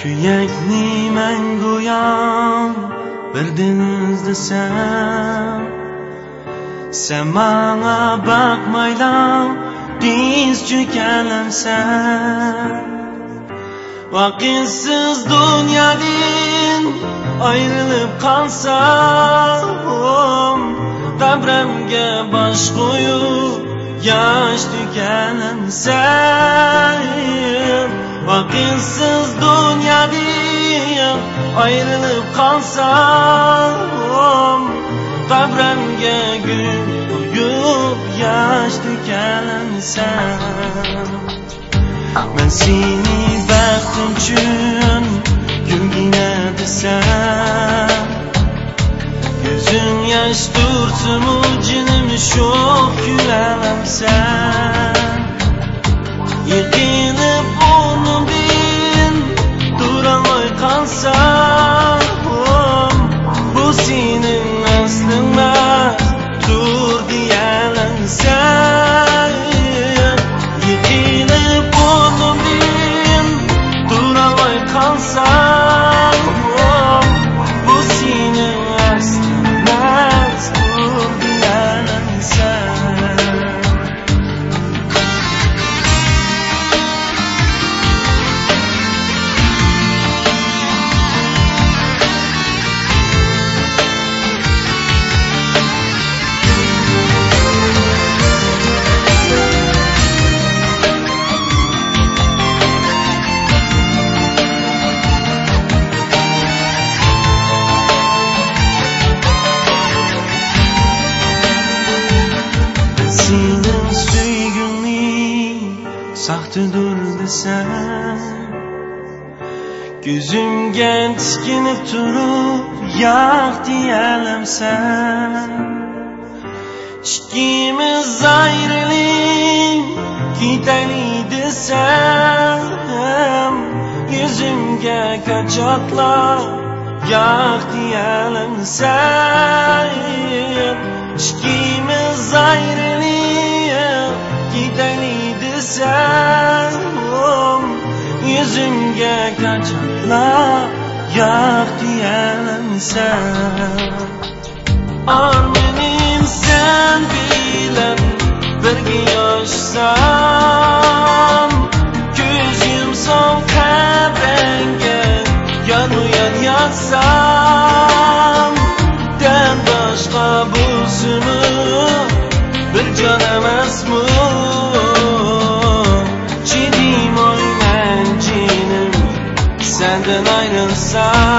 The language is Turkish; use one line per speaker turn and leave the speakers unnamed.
Kuyakni men go'yam bir denizda sen manga bakmaylam diz cho'kalamsan. Vakitsiz dunyodan ayrılıp kalsam, qabremga bosh qo'yib yosh to'kalamsan. Vakitsiz dunyodan ayrılıp kalsam, qabremga gul qo'yib yosh to'kalamsan. Men seni baxtim uchun gulgina desam, ko'zing yosh tursin-u jinim sho'x kulalamsan. Yiqilib o'rnimdan turolmay qolsam, bu sening asling emas, tur deyalamsan. Yiqilib o'rnimdan turolmay qolsam, bu sening asling emas, tur deyalamsan. Senin sevgini sahtedir desem, gözümge tikinip turup yo'q deyalamsan. İkimiz ayrılıp ketaylik desem, yüzümge kaçaklar yo'q deyalamsan. İkimiz ayrılıp ketaylik desem, yüzümge kaçaklar yo'q deyalamsan. Armenim sen bilen birga yoshsan, ko'z yumsam qabranga yon-u-yon yotsam, den boshqa bo'lsin-u bir jon emasmi? Chidayman men jinim sendan ayrilsam.